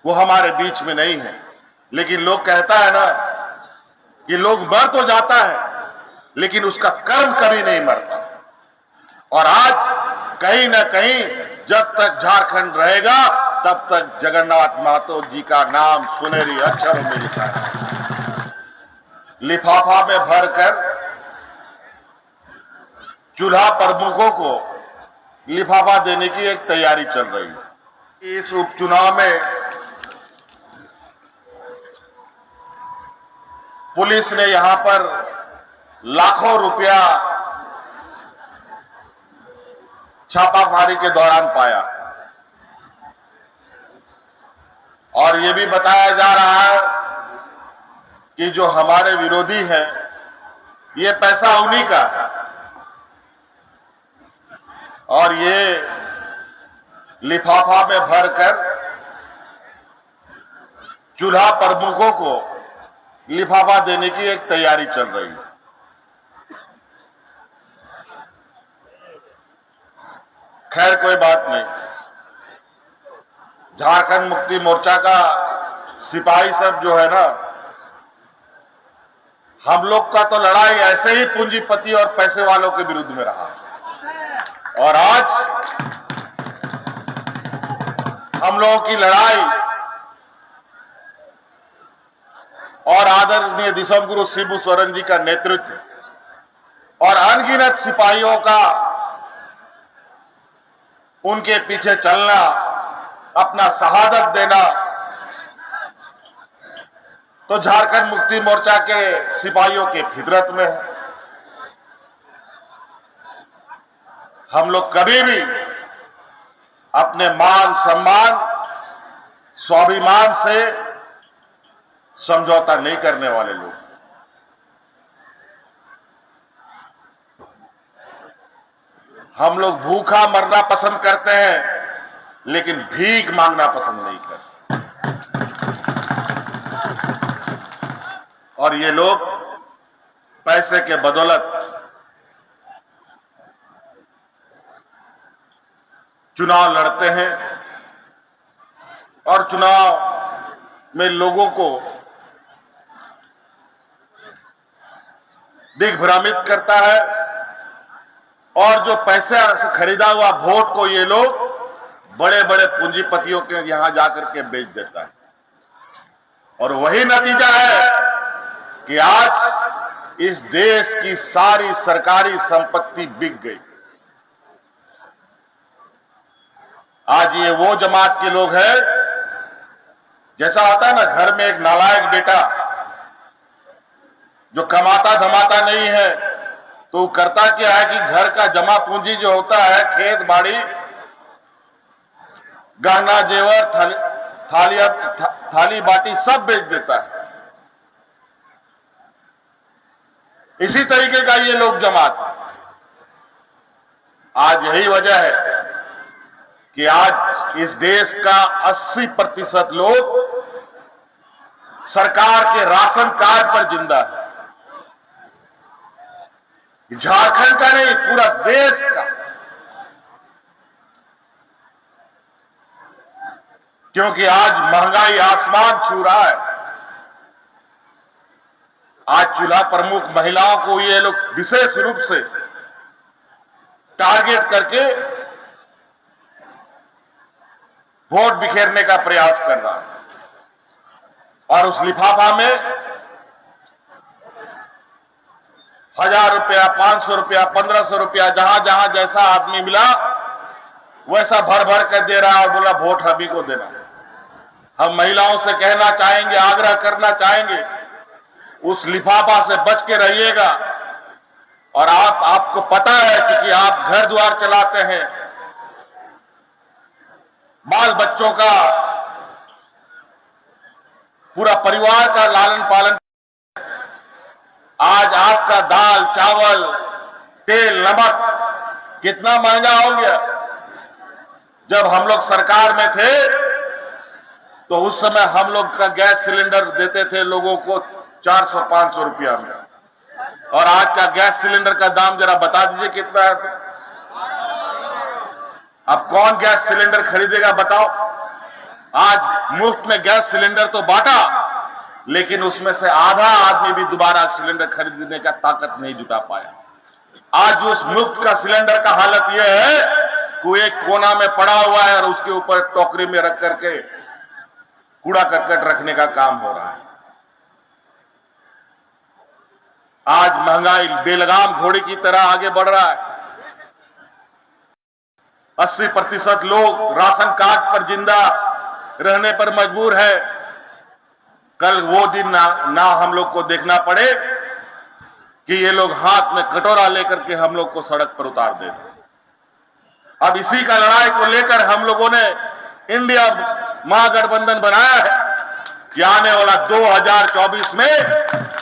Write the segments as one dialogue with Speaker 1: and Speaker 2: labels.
Speaker 1: वो हमारे बीच में नहीं है। लेकिन लोग कहता है ना कि लोग मर तो जाता है लेकिन उसका कर्म कभी नहीं मरता। और आज कहीं ना कहीं जब तक झारखंड रहेगा तब तक जगन्नाथ महतो जी का नाम सुनहरी अक्षरों में लिखा है। लिफाफा में भरकर चूल्हा प्रमुखों को लिफाफा देने की एक तैयारी चल रही है। इस उपचुनाव में पुलिस ने यहां पर लाखों रुपया छापामारी के दौरान पाया और यह भी बताया जा रहा है कि जो हमारे विरोधी हैं ये पैसा उन्हीं का है और ये लिफाफा में भरकर चूल्हा प्रमुखों को लिफाफा देने की एक तैयारी चल रही है। खैर कोई बात नहीं, झारखंड मुक्ति मोर्चा का सिपाही सब जो है ना, हम लोग का तो लड़ाई ऐसे ही पूंजीपति और पैसे वालों के विरुद्ध में रहा और आज हम लोगों की लड़ाई और आदरणीय दिसम गुरु शिबू सोरेन जी का नेतृत्व और अनगिनत सिपाहियों का उनके पीछे चलना, अपना शहादत देना, तो झारखंड मुक्ति मोर्चा के सिपाहियों के फितरत में है। हम लोग कभी भी अपने मान सम्मान स्वाभिमान से समझौता नहीं करने वाले लोग। हम लोग भूखा मरना पसंद करते हैं लेकिन भीख मांगना पसंद नहीं करते। और ये लोग पैसे के बदौलत चुनाव लड़ते हैं और चुनाव में लोगों को दिग्भ्रमित करता है और जो पैसे से खरीदा हुआ वोट को ये लोग बड़े बड़े पूंजीपतियों के यहां जाकर के बेच देता है और वही नतीजा है कि आज इस देश की सारी सरकारी संपत्ति बिक गई। आज ये वो जमात के लोग हैं, जैसा होता है ना घर में एक नालायक बेटा जो कमाता धमाता नहीं है तो करता क्या है कि घर का जमा पूंजी जो होता है, खेत बाड़ी गहना जेवर थाली बाटी सब बेच देता है। इसी तरीके का ये लोग जमात है। आज यही वजह है कि आज इस देश का 80% लोग सरकार के राशन कार्ड पर जिंदा है। झारखंड का नहीं, पूरा देश का। क्योंकि आज महंगाई आसमान छू रहा है। आज चूल्हा प्रमुख महिलाओं को ये लोग विशेष रूप से टारगेट करके वोट बिखेरने का प्रयास कर रहा है और उस लिफाफा में 1000 रुपया, 500 रुपया, 1500 रुपया, जहां जहां जैसा आदमी मिला वैसा भर भर कर दे रहा है और बोला वोट हम ही को देना। हम महिलाओं से कहना चाहेंगे, आग्रह करना चाहेंगे, उस लिफाफा से बच के रहिएगा। और आपको पता है क्योंकि आप घर द्वार चलाते हैं, बाल बच्चों का, पूरा परिवार का लालन पालन। आज आपका दाल चावल तेल नमक कितना महंगा हो गया। जब हम लोग सरकार में थे तो उस समय हम लोग का गैस सिलेंडर देते थे लोगों को 400-500 रुपया में, और आज का गैस सिलेंडर का दाम जरा बता दीजिए कितना है। तो अब कौन गैस सिलेंडर खरीदेगा बताओ। आज मुफ्त में गैस सिलेंडर तो बांटा, लेकिन उसमें से आधा आदमी भी दोबारा सिलेंडर खरीदने का ताकत नहीं जुटा पाया। आज उस मुफ्त का सिलेंडर का हालत यह है कि वो एक कोना में पड़ा हुआ है और उसके ऊपर टोकरी में रख करके कूड़ा करकट रखने का काम हो रहा है। आज महंगाई बेलगाम घोड़े की तरह आगे बढ़ रहा है। 80% लोग राशन कार्ड पर जिंदा रहने पर मजबूर है। कल वो दिन ना हम लोग को देखना पड़े कि ये लोग हाथ में कटोरा लेकर के हम लोग को सड़क पर उतार दे। अब इसी का लड़ाई को लेकर हम लोगों ने इंडिया महागठबंधन बनाया है कि आने वाला 2024 में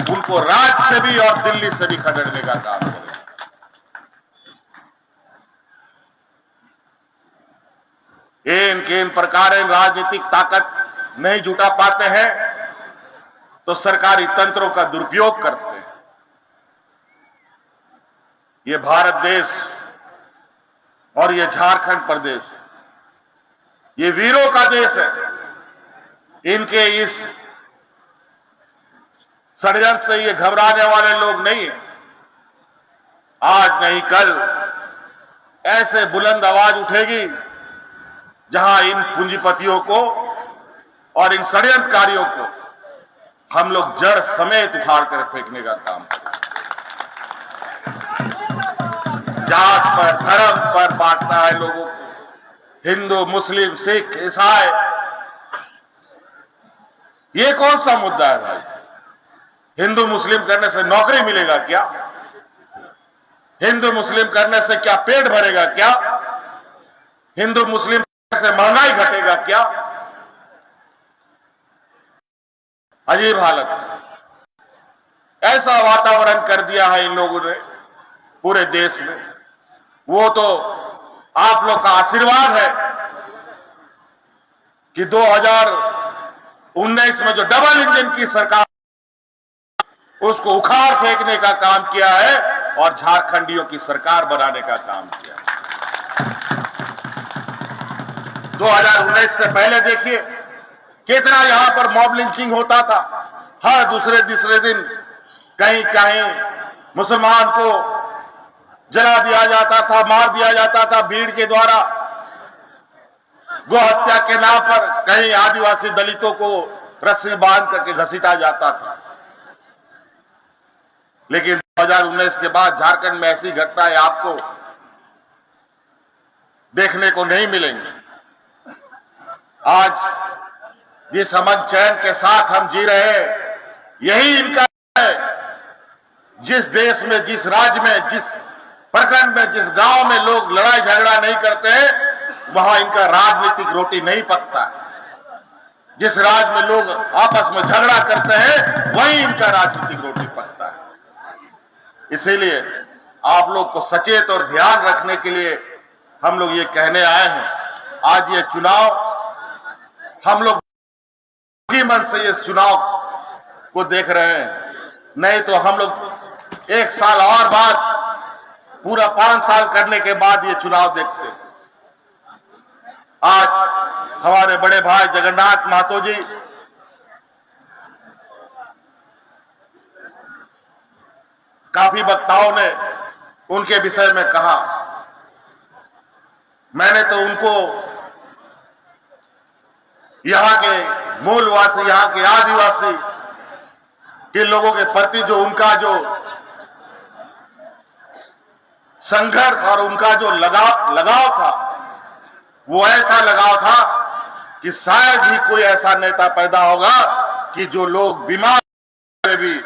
Speaker 1: उनको राज्य से भी और दिल्ली से भी खदेड़ने का काम करेगा। इन प्रकार राजनीतिक ताकत नहीं जुटा पाते हैं तो सरकारी तंत्रों का दुरुपयोग करते हैं। ये भारत देश और ये झारखंड प्रदेश ये वीरों का देश है। इनके इस षड्यंत्र से ये घबराने वाले लोग नहीं है। आज नहीं कल ऐसे बुलंद आवाज उठेगी जहां इन पूंजीपतियों को और इन षड्यंत्रकारियों को हम लोग जड़ समेत उखाड़ कर फेंकने का काम करें। जात पर धर्म पर बांटता है लोगों को, हिंदू मुस्लिम सिख ईसाई। ये कौन सा मुद्दा है भाई? हिंदू मुस्लिम करने से नौकरी मिलेगा क्या? हिंदू मुस्लिम करने से क्या पेट भरेगा क्या? हिंदू मुस्लिम करने से महंगाई घटेगा क्या? अजीब हालत। ऐसा वातावरण कर दिया है इन लोगों ने पूरे देश में। वो तो आप लोग का आशीर्वाद है कि 2019 में जो डबल इंजन की सरकार उसको उखाड़ फेंकने का काम किया है और झारखंडियों की सरकार बनाने का काम किया। 2019 से पहले देखिए कितना यहां पर मॉब लिंचिंग होता था। हर दूसरे तीसरे दिन कहीं कहीं मुसलमान को जला दिया जाता था, मार दिया जाता था भीड़ के द्वारा। गौ हत्या के नाम पर कहीं आदिवासी दलितों को रस्सी बांध करके घसीटा जाता था। लेकिन 2019 के बाद झारखंड में ऐसी घटनाएं आपको देखने को नहीं मिलेंगी। आज जिस अमन चैन के साथ हम जी रहे हैं यही इनका है। जिस देश में, जिस राज्य में, जिस प्रखंड में, जिस गांव में लोग लड़ाई झगड़ा नहीं करते हैं वहां इनका राजनीतिक रोटी नहीं पकता है। जिस राज्य में लोग आपस में झगड़ा करते हैं वहीं इनका राजनीतिक रोटी पकता है। इसीलिए आप लोग को सचेत और ध्यान रखने के लिए हम लोग ये कहने आए हैं। आज ये चुनाव हम लोग मन से ये चुनाव को देख रहे हैं, नहीं तो हम लोग एक साल और बाद पूरा 5 साल करने के बाद ये चुनाव देखते। आज हमारे बड़े भाई जगन्नाथ महतो जी काफी वक्ताओं ने उनके विषय में कहा। मैंने तो उनको यहां के मूलवासी, यहां के आदिवासी के लोगों के प्रति जो उनका जो संघर्ष और उनका जो लगाव था वो ऐसा लगाव था कि शायद ही कोई ऐसा नेता पैदा होगा कि जो लोग बीमार भी,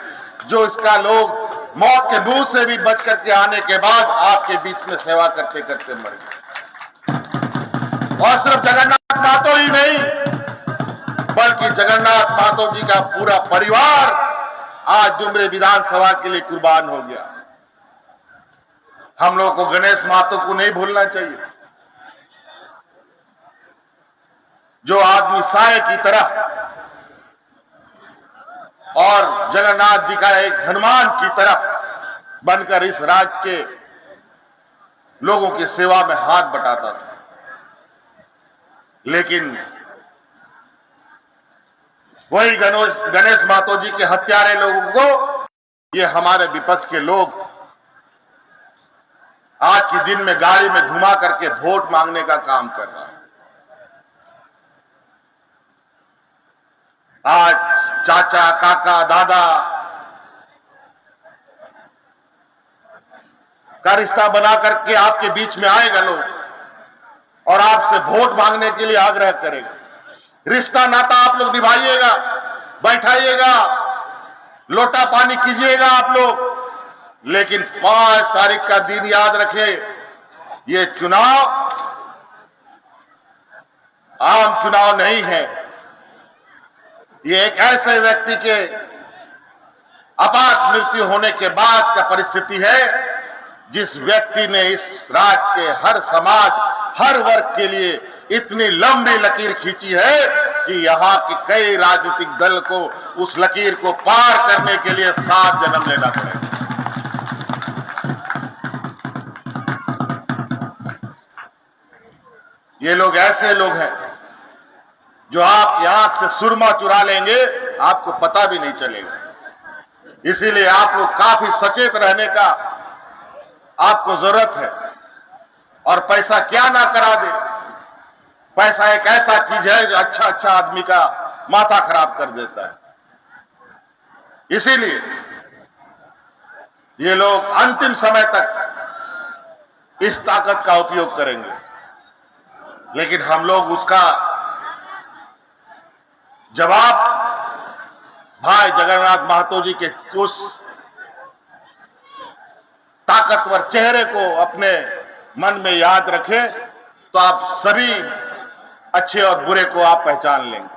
Speaker 1: जो इसका लोग मौत के मुंह से भी बच करके आने के बाद आपके बीच में सेवा करते करते मर गए। और सिर्फ जगन्नाथ महतो ही नहीं बल्कि जगन्नाथ महतो जी का पूरा परिवार आज डुमरी विधानसभा के लिए कुर्बान हो गया। हम लोगों को गणेश महतो को नहीं भूलना चाहिए, जो आदमी साय की तरह और जगन्नाथ जी का एक हनुमान की तरह बनकर इस राज्य के लोगों की सेवा में हाथ बटाता था। लेकिन वही गणेश महतो जी के हत्यारे लोगों को ये हमारे विपक्ष के लोग आज के दिन में गाड़ी में घुमा करके वोट मांगने का काम कर रहा है। आज चाचा, काका, दादा का रिश्ता बना करके आपके बीच में आएगा लोग और आपसे वोट मांगने के लिए आग्रह करेगा। रिश्ता नाता आप लोग निभाइएगा, बैठाइएगा, लोटा पानी कीजिएगा आप लोग, लेकिन 5 तारीख का दिन याद रखें, ये चुनाव आम चुनाव नहीं है। ये एक ऐसे व्यक्ति के अपात मृत्यु होने के बाद का परिस्थिति है जिस व्यक्ति ने इस राज्य के हर समाज, हर वर्ग के लिए इतनी लंबी लकीर खींची है कि यहां के कई राजनीतिक दल को उस लकीर को पार करने के लिए 7 जन्म लेना पड़ेगा। ये लोग ऐसे लोग हैं जो आपकी आंख से सुरमा चुरा लेंगे, आपको पता भी नहीं चलेगा। इसीलिए आप लोग काफी सचेत रहने का आपको जरूरत है। और पैसा क्या ना करा दे, पैसा एक ऐसा चीज है जो अच्छा आदमी का माथा खराब कर देता है। इसीलिए ये लोग अंतिम समय तक इस ताकत का उपयोग करेंगे, लेकिन हम लोग उसका जवाब भाई जगन्नाथ महतो जी के उस ताकतवर चेहरे को अपने मन में याद रखें तो आप सभी अच्छे और बुरे को आप पहचान लेंगे।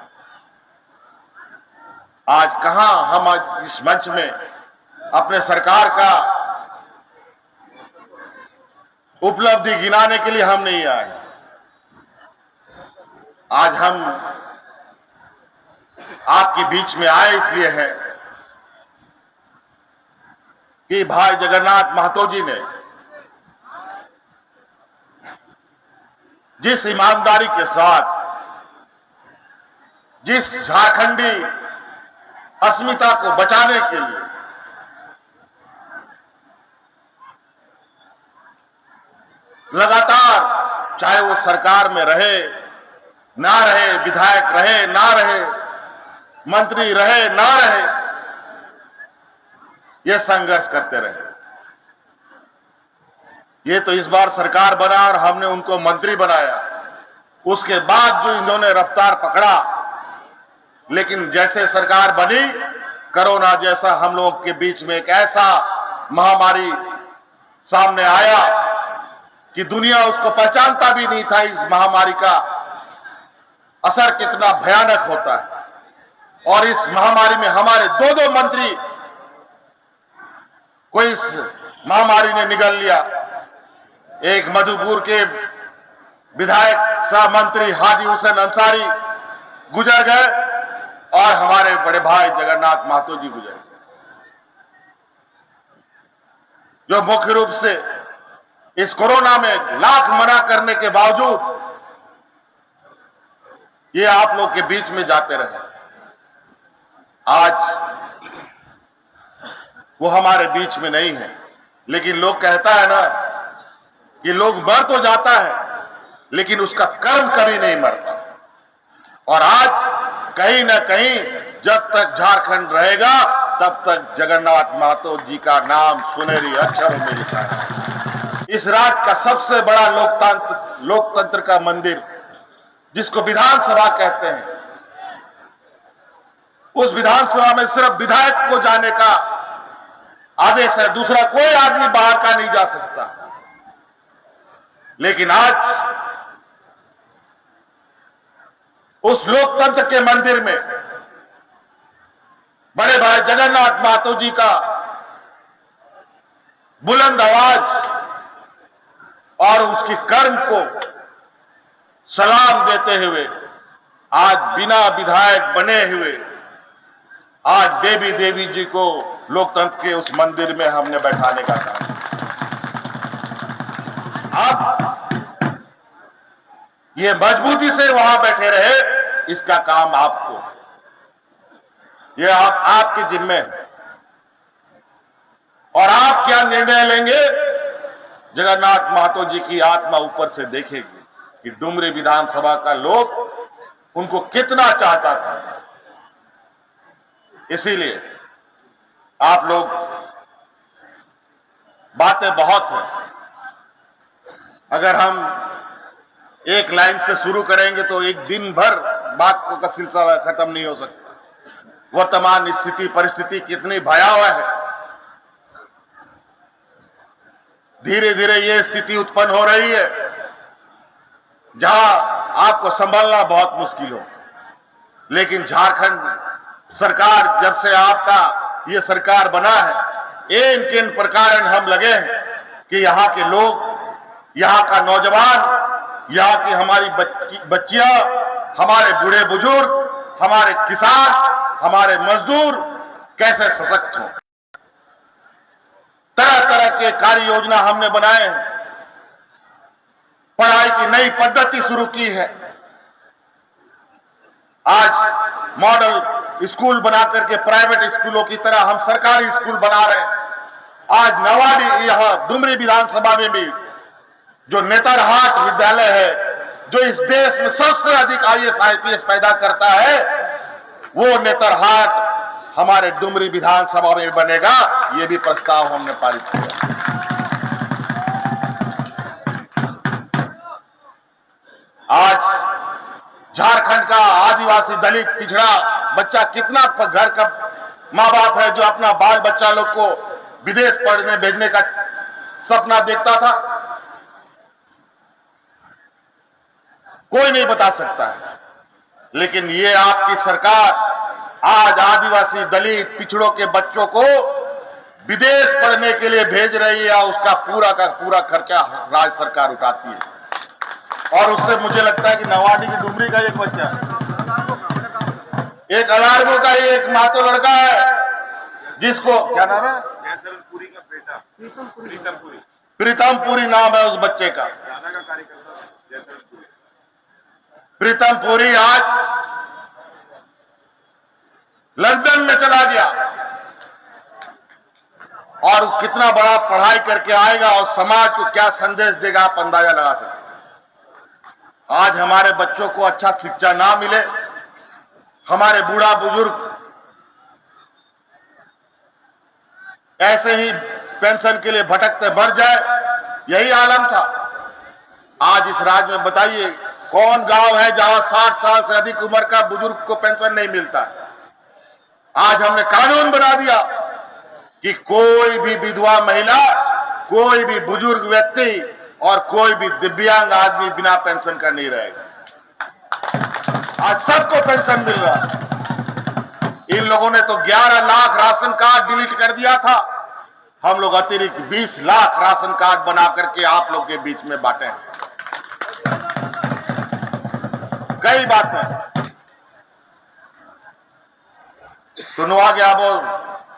Speaker 1: आज कहां हम इस मंच में अपने सरकार का उपलब्धि गिनाने के लिए हम नहीं आए। आज हम आपके बीच में आए इसलिए है कि भाई जगन्नाथ महतो जी ने जिस ईमानदारी के साथ, जिस झारखंडी अस्मिता को बचाने के लिए लगातार, चाहे वो सरकार में रहे ना रहे, विधायक रहे ना रहे, मंत्री रहे ना रहे, ये संघर्ष करते रहे। ये तो इस बार सरकार बना और हमने उनको मंत्री बनाया, उसके बाद जो इन्होंने रफ्तार पकड़ा, लेकिन जैसे सरकार बनी, कोरोना जैसा हम लोग के बीच में एक ऐसा महामारी सामने आया कि दुनिया उसको पहचानता भी नहीं था इस महामारी का असर कितना भयानक होता है। और इस महामारी में हमारे 2 मंत्री को इस महामारी ने निगल लिया। एक मधुपुर के विधायक सह मंत्री हाजी हुसैन अंसारी गुजर गए और हमारे बड़े भाई जगन्नाथ महतो जी गुजर गए, जो मुख्य रूप से इस कोरोना में लाख मना करने के बावजूद ये आप लोग के बीच में जाते रहे। आज वो हमारे बीच में नहीं है, लेकिन लोग कहता है ना कि लोग मर तो जाता है लेकिन उसका कर्म कभी नहीं मरता। और आज कहीं ना कहीं जब तक झारखंड रहेगा तब तक जगन्नाथ महतो जी का नाम सुनहरी अक्षरों में लिखा है। इस राज्य का सबसे बड़ा लोकतंत्र का मंदिर जिसको विधानसभा कहते हैं, उस विधानसभा में सिर्फ विधायक को जाने का आदेश है, दूसरा कोई आदमी बाहर का नहीं जा सकता। लेकिन आज उस लोकतंत्र के मंदिर में बड़े भाई जगन्नाथ महतो जी का बुलंद आवाज और उसकी कर्म को सलाम देते हुए आज बिना विधायक बने हुए आज देवी जी को लोकतंत्र के उस मंदिर में हमने बैठाने का काम। अब ये मजबूती से वहां बैठे रहे, इसका काम आपको। ये आपके जिम्मे है। और आप क्या निर्णय लेंगे, जगन्नाथ महतो जी की आत्मा ऊपर से देखेगी कि डुमरी विधानसभा का लोग उनको कितना चाहता था। इसीलिए आप लोग, बातें बहुत हैं, अगर हम एक लाइन से शुरू करेंगे तो एक दिन भर बात का सिलसिला खत्म नहीं हो सकता। वर्तमान स्थिति परिस्थिति कितनी भयावह है। धीरे धीरे ये स्थिति उत्पन्न हो रही है जहां आपको संभालना बहुत मुश्किल हो। लेकिन झारखंड सरकार, जब से आपका ये सरकार बना है, इन किन प्रकार हम लगे हैं कि यहाँ के लोग, यहाँ का नौजवान, यहाँ की हमारी बच्चियां, हमारे बूढ़े बुजुर्ग, हमारे किसान, हमारे मजदूर कैसे सशक्त हों। तरह तरह के कार्य योजना हमने बनाए हैं। पढ़ाई की नई पद्धति शुरू की है। आज मॉडल स्कूल बना करके प्राइवेट स्कूलों की तरह हम सरकारी स्कूल बना रहे हैं। आज नवाडी, यहां डुमरी विधानसभा में भी जो नेतरहाट विद्यालय है, जो इस देश में सबसे अधिक IAS IPS पैदा करता है, वो नेतरहाट हमारे डुमरी विधानसभा में बनेगा। ये भी प्रस्ताव हमने पारित किया। आज झारखंड का आदिवासी, दलित, पिछड़ा बच्चा, कितना घर का माँ बाप है जो अपना बाल बच्चा लोग को विदेश पढ़ने भेजने का सपना देखता था, कोई नहीं बता सकता है। लेकिन ये आपकी सरकार आज आदिवासी, दलित, पिछड़ों के बच्चों को विदेश पढ़ने के लिए भेज रही है। उसका पूरा का पूरा खर्चा राज्य सरकार उठाती है। और उससे मुझे लगता है कि नवाडी की डुमरी का एक बच्चा, एक अलारगो का ही एक महतो लड़का है जिसको, क्या नाम है, जयशरणपुरी का बेटा, प्रीतमपुरी नाम है उस बच्चे का। प्रीतमपुरी आज लंदन में चला गया और कितना बड़ा पढ़ाई करके आएगा और समाज को क्या संदेश देगा, आप अंदाजा लगा सकते। आज हमारे बच्चों को अच्छा शिक्षा ना मिले, हमारे बूढ़ा बुजुर्ग ऐसे ही पेंशन के लिए भटकते मर जाए, यही आलम था। आज इस राज्य में बताइए कौन गांव है जहां 60 साल से अधिक उम्र का बुजुर्ग को पेंशन नहीं मिलता। आज हमने कानून बना दिया कि कोई भी विधवा महिला, कोई भी बुजुर्ग व्यक्ति और कोई भी दिव्यांग आदमी बिना पेंशन का नहीं रहेगा। आज सबको पेंशन मिल रहा है। इन लोगों ने तो 11 लाख राशन कार्ड डिलीट कर दिया था। हम लोग अतिरिक्त 20 लाख राशन कार्ड बना करके आप लोग के बीच में बांटे हैं। कई बातें तो नुआ गया बोल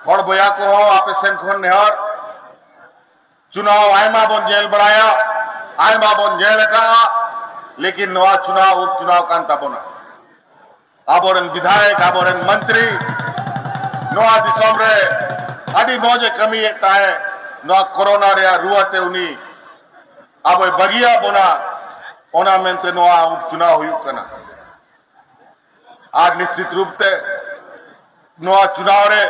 Speaker 1: हड़ बोया को हो आप सेनखोन नेहर चुनाव आयमा बोन जेल बढ़ाया, आयमा बोन जेल का, लेकिन नुआ चुनाव उपचुनाव कांता बोना आबोरन विधायक, आबोरन मंत्री नुआ दिसम रे अभी मौजे कमी एकता है। नुआ कोरोना रे रुआते उनी अब बगिया बोना ओना मेंते नुआ उपचुनाव हुई कना। आज निश्चित रूप से नुआ चुनाव रे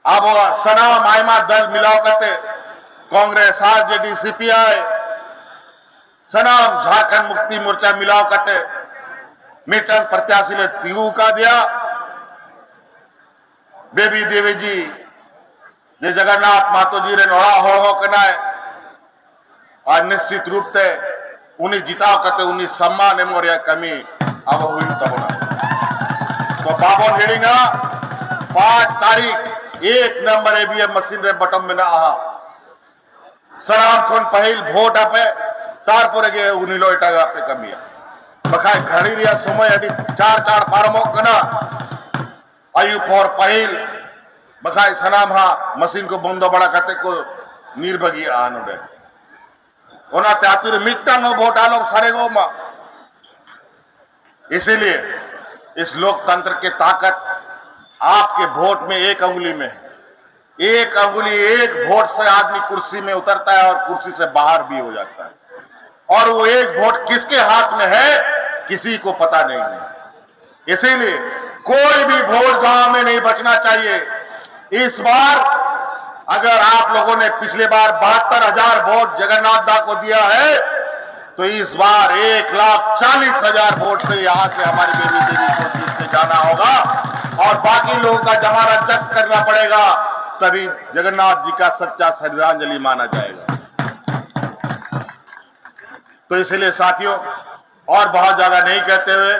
Speaker 1: अब सनाम आयमा दल मिलाव करते कांग्रेस, आरजेडी, CPI, सनाम झारखंड मुक्ति मोर्चा मिलाव करते मिटन प्रत्याशी ने तीगू का दिया। बेबी देवी जी जे जगन्नाथ महतो जी रे नोड़ा हो कनाए और निश्चित रूप से उन्हीं जिताव करते उन्हीं सम्मान एमोरिया कमी अब हुई तब तो बाबो हेडिंगा 5 तारीख 1 नंबर EVM मशीन रे बटन में ना सराम खोन पहिल भोट आपे तारपुरे के उनिलो इटागा पे कमिया बखाय घड़ी रिया समय अडी 4 फार्मो कना आयु फोर पहिल बखाय सनाम हा मशीन को बंदो बड़ा करते को निर्भगी आनोडे ओना त्यातुर मिट्टा नो वोट आलो सारे गो मा। इसीलिए इस लोकतंत्र की ताकत आपके वोट में एक अंगुली में है। एक अंगुली, एक वोट से आदमी कुर्सी में उतरता है और कुर्सी से बाहर भी हो जाता है, और वो एक वोट किसके हाथ में है किसी को पता नहीं है। इसीलिए कोई भी वोट गांव में नहीं बचना चाहिए। इस बार अगर आप लोगों ने पिछले बार 72,000 वोट जगन्नाथ दा को दिया है, तो इस बार 1,40,000 वोट से यहां से हमारी बेबी देवी को जीत के जाना होगा, और बाकी लोगों का जमानत जब्त करना पड़ेगा, तभी जगन्नाथ जी का सच्चा श्रद्धांजलि माना जाएगा। तो इसलिए साथियों, और बहुत ज्यादा नहीं कहते हुए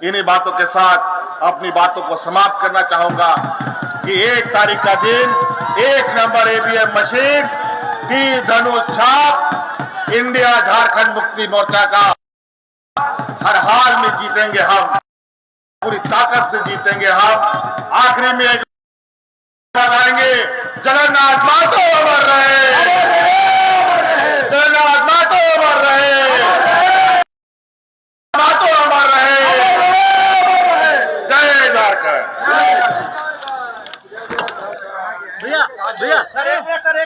Speaker 1: इन्हीं बातों के साथ अपनी बातों को समाप्त करना चाहूंगा कि 1 तारीख का दिन 1 नंबर ईवीएम मशीन, तीर धनुष छाप, इंडिया झारखंड मुक्ति मोर्चा का हर हाल में जीतेंगे हम, पूरी ताकत से जीतेंगे हम। आखिरी में एक लगाएंगे, जगन्नाथ मातो अमर रहे, जगन्नाथ मातो अमर रहे, मातो अमर रहे, जय झारखंड।
Speaker 2: भैया